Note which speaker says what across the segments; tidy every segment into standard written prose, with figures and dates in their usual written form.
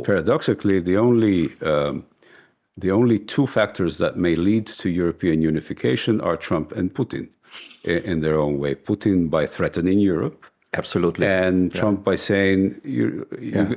Speaker 1: Paradoxically, the only two factors that may lead to European unification are Trump and Putin in their own way. Putin by threatening Europe.
Speaker 2: Absolutely.
Speaker 1: And Trump by saying,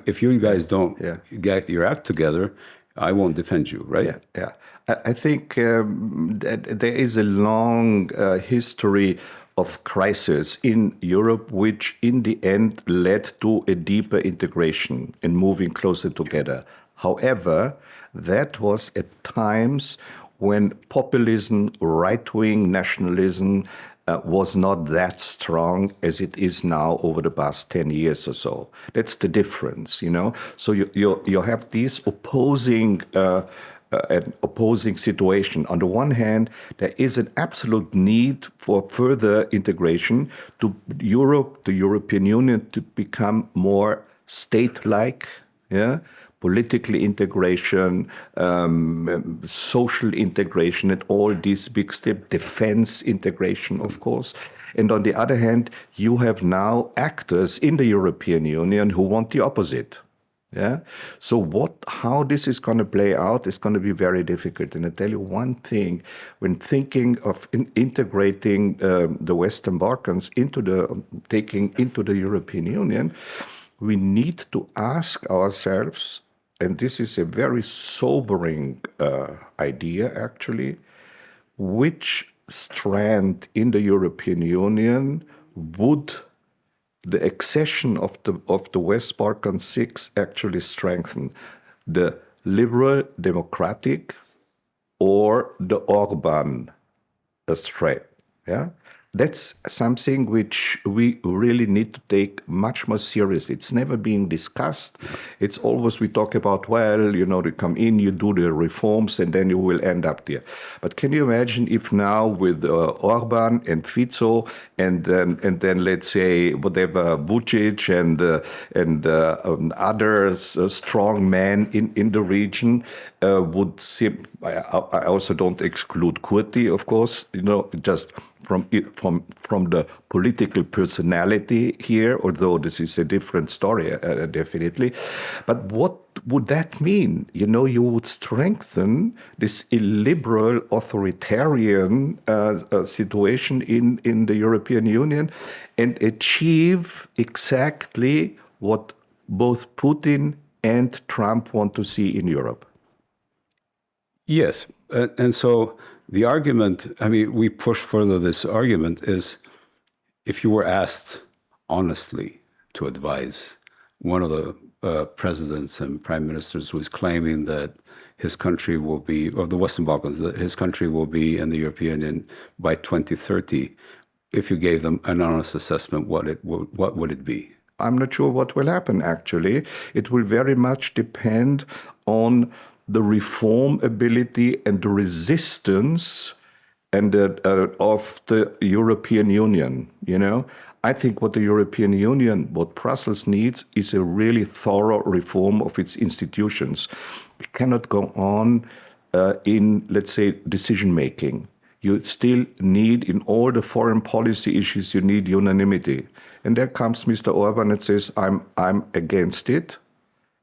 Speaker 1: if you guys don't get your act together, I won't defend you, right?
Speaker 2: Yeah. I think that there is a long history of crisis in Europe, which in the end led to a deeper integration and moving closer together. However, that was at times when populism, right-wing nationalism was not that strong as it is now over the past 10 years or so. That's the difference, you know? So you have these opposing an opposing situation. On the one hand, there is an absolute need for further integration to Europe, the European Union, to become more state-like, political integration, social integration, and all these big steps, defense integration, of course. And on the other hand, you have now actors in the European Union who want the opposite. So how this is going to play out is going to be very difficult. And I tell you one thing, when thinking of integrating the Western Balkans taking into the European Union, we need to ask ourselves, and this is a very sobering idea actually, which strand in the European Union would the accession of the West Balkan Six actually strengthen? The liberal democratic or the Orban threat? That's something which we really need to take much more seriously. It's never been discussed. It's always we talk about, well, you come in, you do the reforms, and then you will end up there. But can you imagine if now with Orban and Fico, and then let's say whatever Vucic and others strong men in the region would see. I also don't exclude Kurti, of course. Just from the political personality here, although this is a different story, definitely. But what would that mean? You would strengthen this illiberal, authoritarian situation in the European Union and achieve exactly what both Putin and Trump want to see in Europe.
Speaker 1: Yes, and so the argument, we push further this argument is, if you were asked honestly to advise one of the presidents and prime ministers who is claiming that his country will be, of the Western Balkans, that his country will be in the European Union by 2030, if you gave them an honest assessment, what would it be?
Speaker 2: I'm not sure what will happen, actually. It will very much depend on the reform ability and the resistance of the European Union. I think what the European Union, what Brussels needs, is a really thorough reform of its institutions. It cannot go on in, let's say, decision making. You still need, in all the foreign policy issues, you need unanimity. And there comes Mr. Orban and says, I'm against it.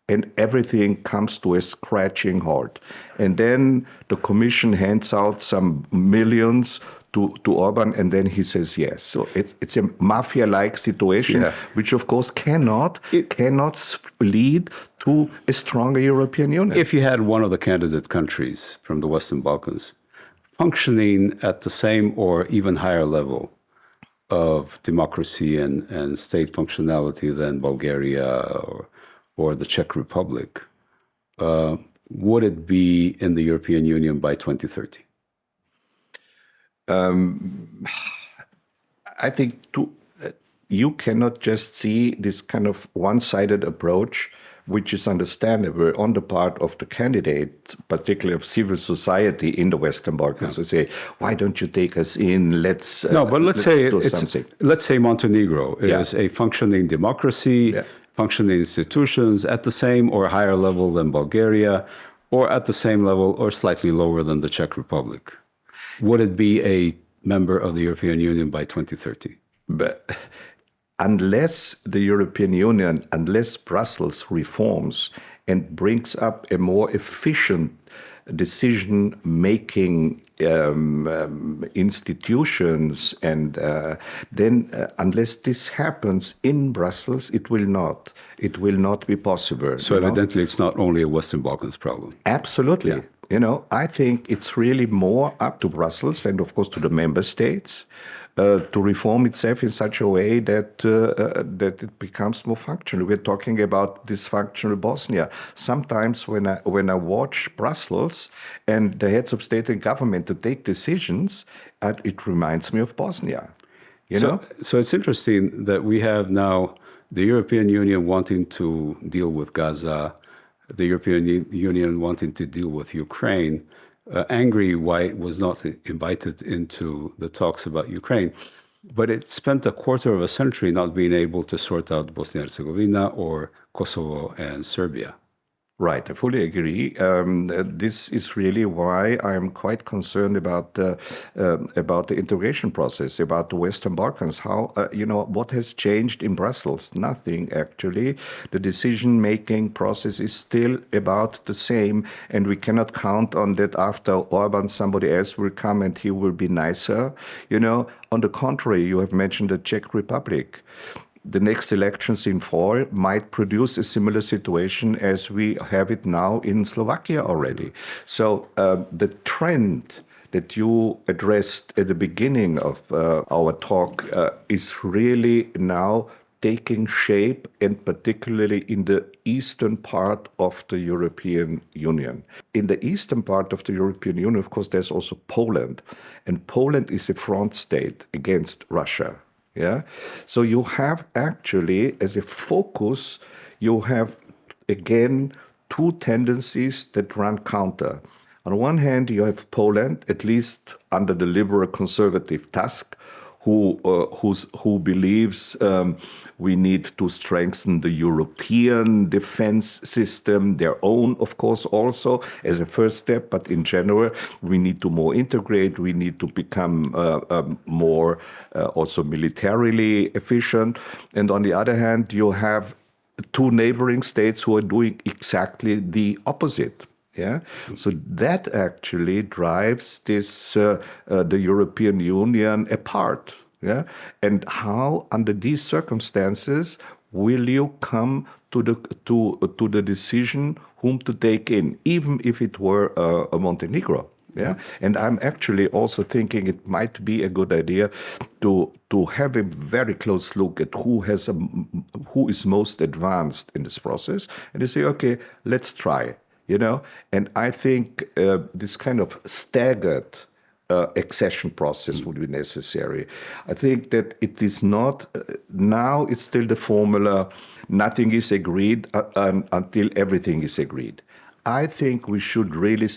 Speaker 2: And everything comes to a scratching halt. And then the Commission hands out some millions to Orban, and then he says yes. So it's a mafia-like situation, which of course cannot lead to a stronger European Union.
Speaker 1: If you had one of the candidate countries from the Western Balkans functioning at the same or even higher level of democracy and state functionality than Bulgaria or the Czech Republic, would it be in the European Union by 2030?
Speaker 2: I think you cannot just see this kind of one-sided approach, which is understandable on the part of the candidate, particularly of civil society in the Western Balkans, to say, why don't you take us in? Let's
Speaker 1: say Montenegro is a functioning democracy, functioning institutions at the same or higher level than Bulgaria, or at the same level or slightly lower than the Czech Republic. Would it be a member of the European Union by 2030?
Speaker 2: But unless the European Union, unless Brussels reforms and brings up a more efficient decision-making institutions, and then unless this happens in Brussels, it will not be possible.
Speaker 1: So evidently it's not only a Western Balkans problem.
Speaker 2: Absolutely.
Speaker 1: Yeah.
Speaker 2: I think it's really more up to Brussels and, of course, to the member states to reform itself in such a way that it becomes more functional. We're talking about dysfunctional Bosnia. Sometimes when I watch Brussels and the heads of state and government to take decisions, it reminds me of Bosnia.
Speaker 1: So it's interesting that we have now the European Union wanting to deal with Gaza, the European Union wanting to deal with Ukraine, angry why it was not invited into the talks about Ukraine. But it spent a quarter of a century not being able to sort out Bosnia and Herzegovina or Kosovo and Serbia.
Speaker 2: Right, I fully agree. This is really why I'm quite concerned about the integration process, about the Western Balkans. How what has changed in Brussels? Nothing, actually. The decision-making process is still about the same, and we cannot count on that after Orban, somebody else will come and he will be nicer. On the contrary, you have mentioned the Czech Republic. The next elections in fall might produce a similar situation as we have it now in Slovakia already. So the trend that you addressed at the beginning of our talk is really now taking shape, and particularly in the eastern part of the European Union. In the eastern part of the European Union, of course, there's also Poland. And Poland is a front state against Russia. Yeah. So you have actually, as a focus, you have, again, two tendencies that run counter. On one hand, you have Poland, at least under the liberal conservative Tusk, who believes we need to strengthen the European defense system, their own, of course, also as a first step. But in general, we need to more integrate. We need to become more also militarily efficient. And on the other hand, you have two neighboring states who are doing exactly the opposite. Yeah, so that actually drives this the European Union apart. Yeah, and how, under these circumstances, will you come to the decision whom to take in, even if it were a Montenegro? Yeah, and I'm actually also thinking it might be a good idea to have a very close look at who is most advanced in this process, and to say, okay, let's try. And I think this kind of staggered accession process would be necessary. I think that it is not, now it's still the formula, nothing is agreed until everything is agreed. I think we should really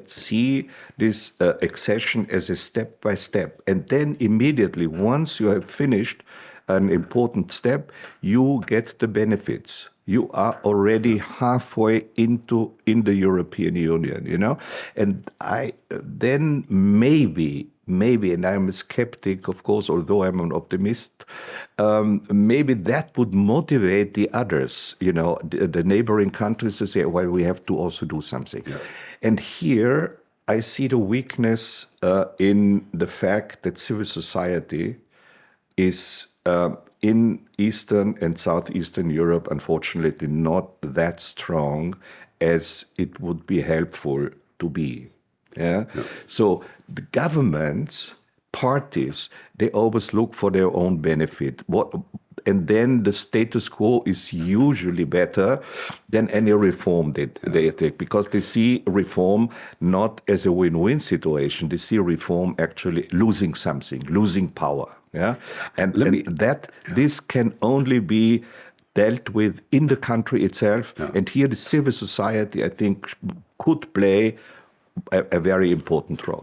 Speaker 2: see this accession as a step by step. And then immediately, once you have finished an important step, you get the benefits. You are already halfway in the European Union, and then maybe, and I'm a skeptic, of course, although I'm an optimist, maybe that would motivate the others, the neighboring countries to say, well, we have to also do something. Yeah. And here I see the weakness in the fact that civil society is in Eastern and Southeastern Europe, unfortunately, not that strong as it would be helpful to be. Yeah? Yeah. So the governments, parties, they always look for their own benefit. And then the status quo is usually better than any reform they take, because they see reform not as a win-win situation. They see reform actually losing something, losing power. Yeah, this can only be dealt with in the country itself. Yeah. And here the civil society, I think, could play a very important role.